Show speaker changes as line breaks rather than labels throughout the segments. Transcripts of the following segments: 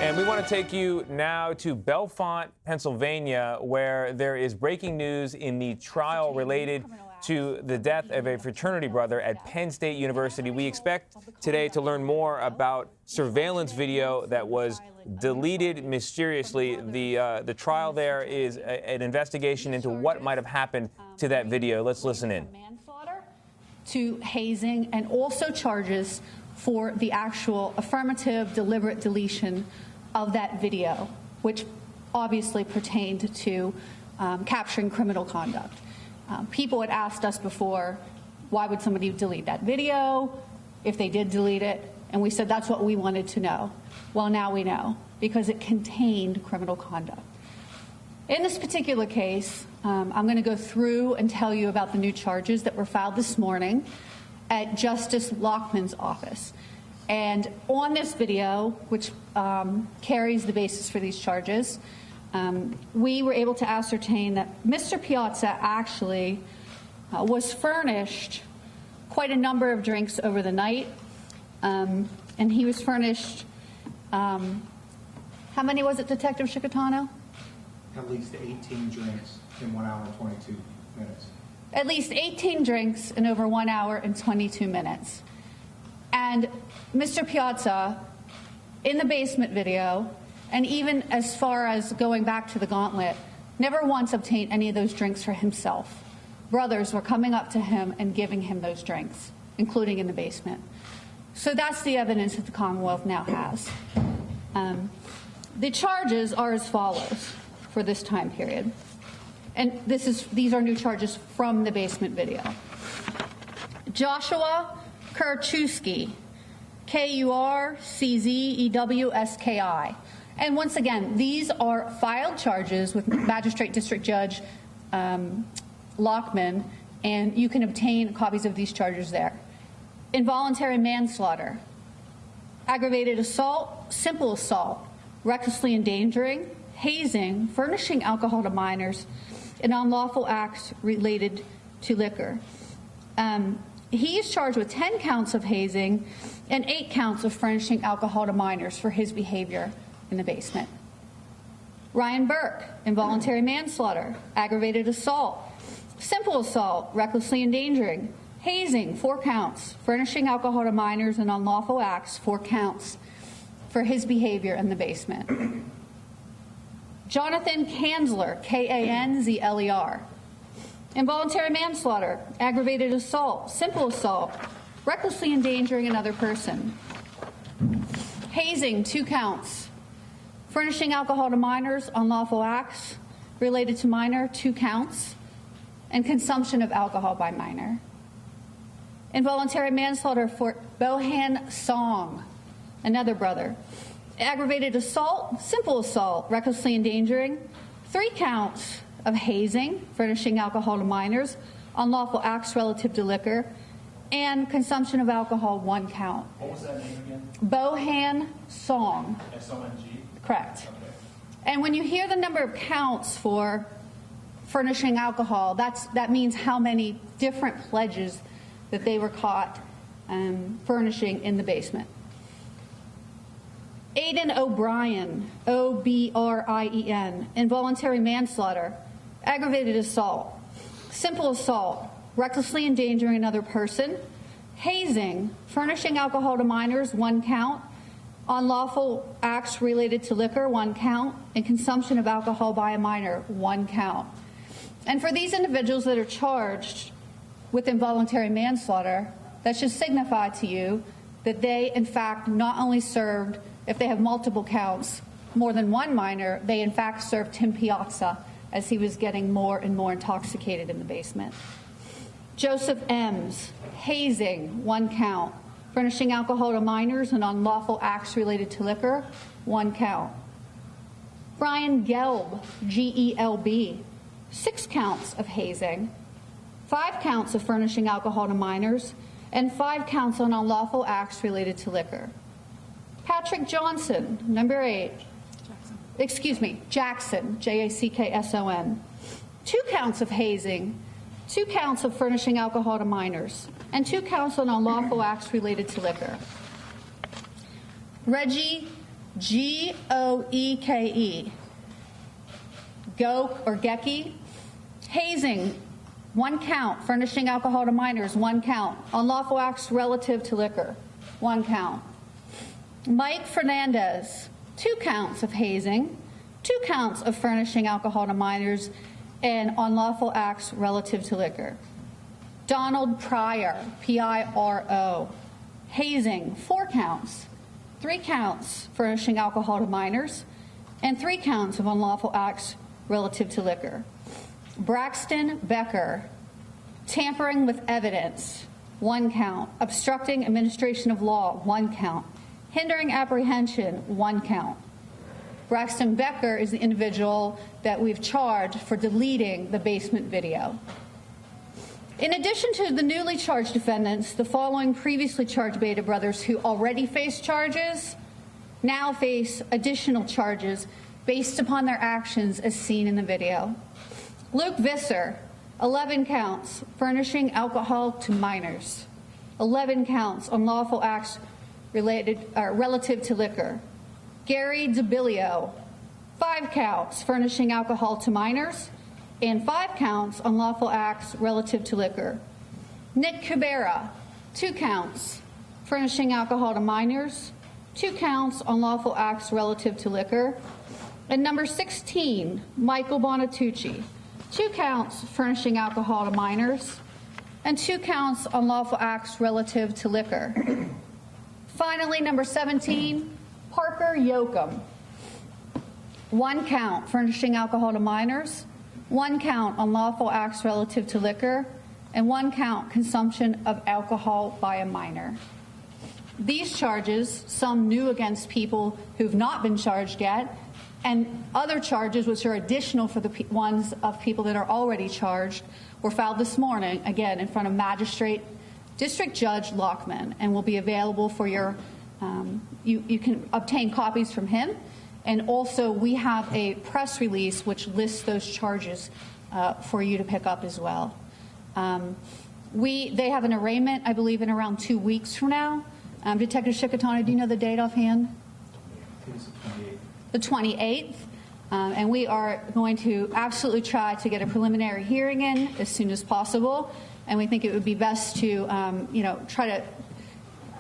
And we want to take you now to Bellefonte, Pennsylvania, where there is breaking news in the trial related to the death of a fraternity brother at Penn State University. We expect today to learn more about surveillance video that was deleted mysteriously. The trial there is an investigation into what might have happened to that video. Let's listen in.
Manslaughter to hazing, and also charges for the actual affirmative deliberate deletion of that video, which obviously pertained to capturing criminal conduct. People had asked us before, why would somebody delete that video if they did delete it? And we said that's what we wanted to know. Well, now we know, because it contained criminal conduct. In this particular case, I'm going to go through and tell you about the new charges that were filed this morning at Justice Lockman's office. And on this video, which carries the basis for these charges, we were able to ascertain that Mr. Piazza actually was furnished quite a number of drinks over the night. And he was furnished, how many was it, Detective Chicatano?
At least 18 drinks in 1 hour and 22 minutes.
At least 18 drinks in over 1 hour and 22 minutes. And Mr. Piazza, in the basement video, and even as far as going back to the gauntlet, never once obtained any of those drinks for himself. Brothers were coming up to him and giving him those drinks, including in the basement. So that's the evidence that the Commonwealth now has. The charges are as follows for this time period. And these are new charges from the basement video. Joshua Kurczewski, Kurczewski. And once again, these are filed charges with Magistrate District Judge Lockman, and you can obtain copies of these charges there. Involuntary manslaughter, aggravated assault, simple assault, recklessly endangering, hazing, furnishing alcohol to minors, and unlawful acts related to liquor. He is charged with 10 counts of hazing and 8 counts of furnishing alcohol to minors for his behavior in the basement. Ryan Burke, involuntary manslaughter, aggravated assault, simple assault, recklessly endangering, hazing, 4 counts, furnishing alcohol to minors and unlawful acts, 4 counts for his behavior in the basement. Jonathan Kanzler, Kanzler, involuntary manslaughter, aggravated assault, simple assault, recklessly endangering another person. Hazing, 2 counts. Furnishing alcohol to minors, unlawful acts related to minor, 2 counts. And consumption of alcohol by minor. Involuntary manslaughter for Bohan Song, another brother. Aggravated assault, simple assault, recklessly endangering, 3 counts of hazing, furnishing alcohol to minors, unlawful acts relative to liquor, and consumption of alcohol, 1 count.
What was that name again?
Bohan Song.
S-O-N-G?
Correct.
Okay.
And when you hear the number of counts for furnishing alcohol, that means how many different pledges that they were caught furnishing in the basement. Aiden O'Brien, O-B-R-I-E-N, involuntary manslaughter, aggravated assault, simple assault, recklessly endangering another person, hazing, furnishing alcohol to minors, 1 count, unlawful acts related to liquor, 1 count, and consumption of alcohol by a minor, 1 count. And for these individuals that are charged with involuntary manslaughter, that should signify to you that they, in fact, not only served, if they have multiple counts, more than 1 minor, they in fact served Tim Piazza as he was getting more and more intoxicated in the basement. Joseph Ems, hazing, 1 count. Furnishing alcohol to minors and unlawful acts related to liquor, 1 count. Brian Gelb, G-E-L-B, 6 counts of hazing, 5 counts of furnishing alcohol to minors, and 5 counts on unlawful acts related to liquor. Patrick Johnson, number 8. Jackson, J-A-C-K-S-O-N. 2 counts of hazing, 2 counts of furnishing alcohol to minors, and 2 counts on unlawful acts related to liquor. Reggie G-O-E-K-E. Goke or Geki. Hazing, 1 count. Furnishing alcohol to minors, 1 count. Unlawful acts relative to liquor, 1 count. Mike Fernandez, 2 counts of hazing, 2 counts of furnishing alcohol to minors, and unlawful acts relative to liquor. Donald Pryor, P-I-R-O, hazing, 4 counts, 3 counts furnishing alcohol to minors, and 3 counts of unlawful acts relative to liquor. Braxton Becker, tampering with evidence, 1 count. Obstructing administration of law, 1 count. Hindering apprehension, 1 count. Braxton Becker is the individual that we've charged for deleting the basement video. In addition to the newly charged defendants, the following previously charged Beta brothers who already face charges now face additional charges based upon their actions as seen in the video. Luke Visser, 11 counts, furnishing alcohol to minors. 11 counts, unlawful acts relative to liquor. Gary DeBilio, 5 counts, furnishing alcohol to minors, and 5 counts, unlawful acts relative to liquor. Nick Cabrera, 2 counts, furnishing alcohol to minors, 2 counts, unlawful acts relative to liquor. And number 16, Michael Bonatucci, 2 counts, furnishing alcohol to minors, and 2 counts, unlawful acts relative to liquor. Finally, number 17, Parker Yoakum, 1 count, furnishing alcohol to minors, 1 count, unlawful acts relative to liquor, and 1 count, consumption of alcohol by a minor. These charges, some new against people who've not been charged yet, and other charges which are additional for the ones of people that are already charged, were filed this morning, again, in front of Magistrate District Judge Lockman, and will be available for your, you can obtain copies from him. And also, we have a press release which lists those charges for you to pick up as well. They have an arraignment, I believe, in around 2 weeks from now. Detective Shikatana, do you know the date offhand?
It's
The 28th. And we are going to absolutely try to get a preliminary hearing in as soon as possible. And we think it would be best to, try to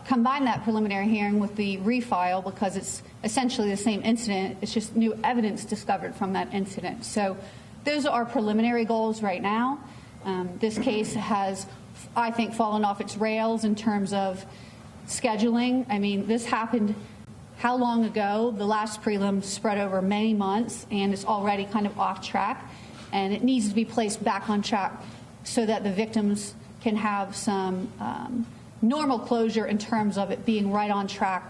combine that preliminary hearing with the refile, because it's essentially the same incident. It's just new evidence discovered from that incident. So those are our preliminary goals right now. This case has, I think, fallen off its rails in terms of scheduling. I mean, this happened how long ago? The last prelim spread over many months, and it's already kind of off track. And it needs to be placed back on track so that the victims can have some normal closure in terms of it being right on track,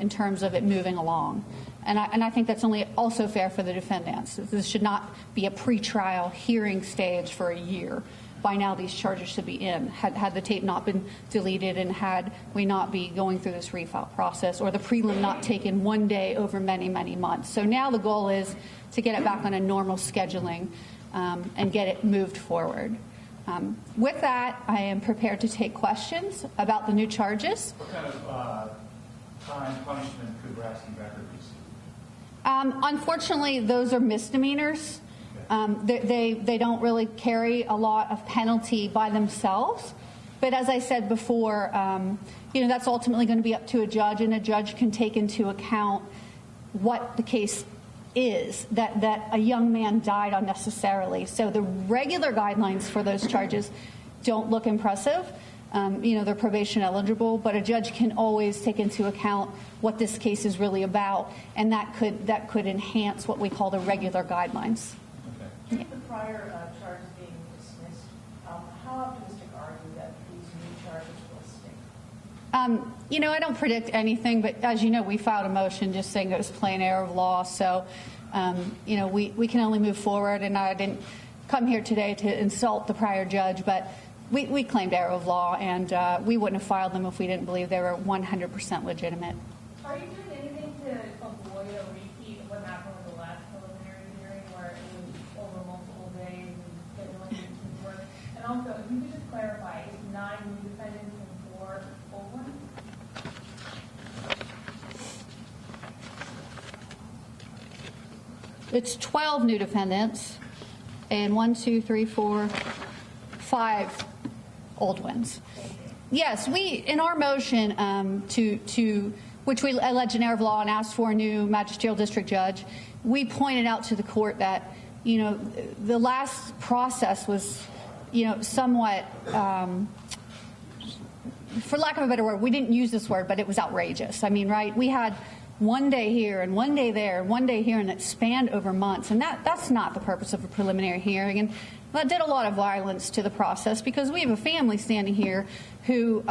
in terms of it moving along. And I think that's only also fair for the defendants. This should not be a pretrial hearing stage for a year. By now, these charges should be in, had the tape not been deleted and had we not be going through this refile process, or the prelim not taken one day over many, many months. So now the goal is to get it back on a normal scheduling and get it moved forward. With that, I am prepared to take questions about the new charges.
What kind of time punishment could Braxton Becker receive?
Unfortunately, those are misdemeanors. They don't really carry a lot of penalty by themselves. But as I said before, that's ultimately going to be up to a judge, and a judge can take into account what the case is, that a young man died unnecessarily. So the regular guidelines for those charges don't look impressive. They're probation eligible, but a judge can always take into account what this case is really about, and that could enhance what we call the regular guidelines.
Okay. With the prior charges being dismissed, how optimistic are you that these new charges will stick?
I don't predict anything, but as you know, we filed a motion just saying it was plain error of law. So, we can only move forward, and I didn't come here today to insult the prior judge, but we claimed error of law, and we wouldn't have filed them if we didn't believe they were 100% legitimate.
Are you doing anything to avoid a repeat of what happened with the last preliminary hearing where it was over multiple days and scheduling and work? And also, if you could just clarify, is 9 new defendants and 4 old ones?
It's 12 new defendants and 5 old ones. Yes, we, in our motion to which we alleged an error of law and asked for a new magisterial district judge, we pointed out to the court that, the last process was, somewhat, for lack of a better word, we didn't use this word, but it was outrageous. I mean, right? We had one day here and one day there and one day here, and it spanned over months. And that's not the purpose of a preliminary hearing. And that did a lot of violence to the process, because we have a family standing here who,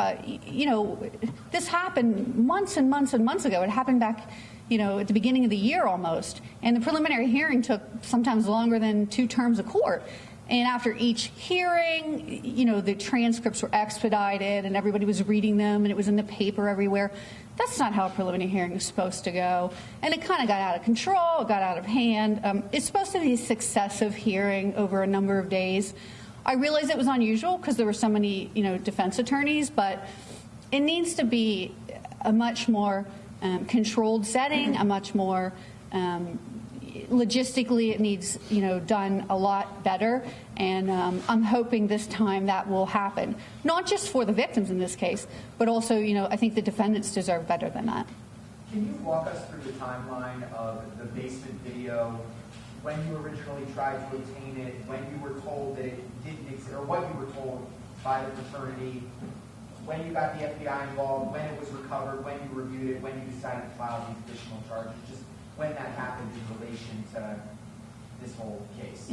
this happened months and months and months ago. It happened back, at the beginning of the year almost. And the preliminary hearing took sometimes longer than 2 terms of court. And after each hearing, the transcripts were expedited and everybody was reading them and it was in the paper everywhere. That's not how a preliminary hearing is supposed to go. And it kind of got out of control, it got out of hand. It's supposed to be a successive hearing over a number of days. I realize it was unusual because there were so many, defense attorneys, but it needs to be a much more controlled setting, a much more logistically, it needs, done a lot better, and I'm hoping this time that will happen. Not just for the victims in this case, but also, I think the defendants deserve better than that.
Can you walk us through the timeline of the basement video, when you originally tried to obtain it, when you were told that it didn't exist, or what you were told by the fraternity, when you got the FBI involved, when it was recovered, when you reviewed it, when you decided to file these additional charges, just when that happened in relation to this whole case?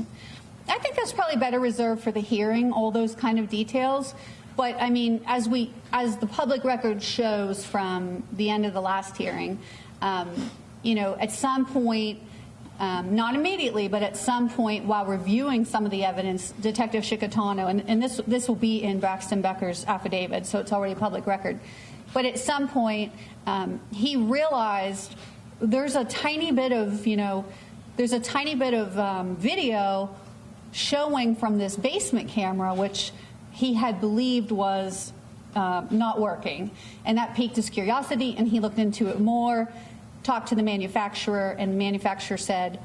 I think that's probably better reserved for the hearing, all those kind of details. But I mean, as the public record shows from the end of the last hearing, at some point, not immediately, but at some point while reviewing some of the evidence, Detective Shikatano, and this will be in Braxton Becker's affidavit, so it's already a public record. But at some point, he realized there's a tiny bit of, video showing from this basement camera, which he had believed was not working. And that piqued his curiosity, and he looked into it more, talked to the manufacturer, and the manufacturer said,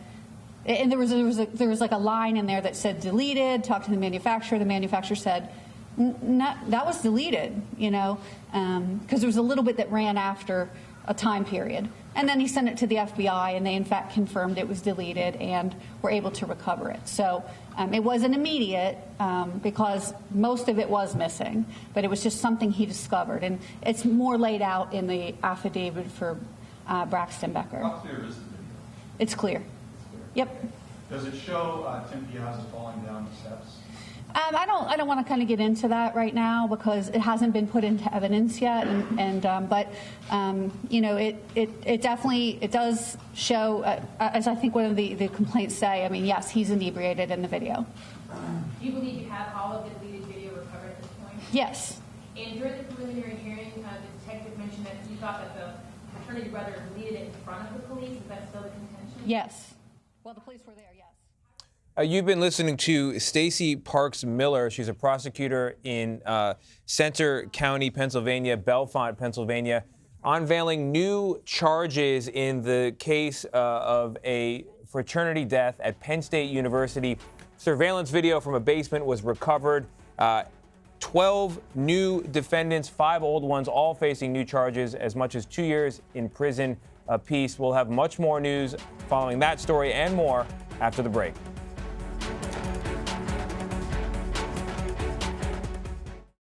and there was like a line in there that said deleted, talked to the manufacturer said, no, that was deleted, because there was a little bit that ran after a time period. And then he sent it to the FBI, and they, in fact, confirmed it was deleted and were able to recover it. So it wasn't immediate because most of it was missing, but it was just something he discovered. And it's more laid out in the affidavit for Braxton Becker.
How clear is the video?
It's clear. Yep.
Does it show Tim Piazza falling down the steps?
I don't want to kind of get into that right now because it hasn't been put into evidence yet, but it definitely does show, as I think one of the complaints say. I mean, yes, he's inebriated in the video.
Do you believe you have all of the deleted video recovered at this point?
Yes.
And during the preliminary hearing, the detective mentioned that you thought that the fraternity brother deleted it in front of the police. Is that still the contention?
Yes. Well, the police were there. Yes.
You've been listening to Stacey Parks Miller. She's a prosecutor in Center County, Pennsylvania, Bellefonte, Pennsylvania, unveiling new charges in the case of a fraternity death at Penn State University. Surveillance video from a basement was recovered. 12 new defendants, 5 old ones, all facing new charges, as much as 2 years in prison apiece. We'll have much more news following that story and more after the break.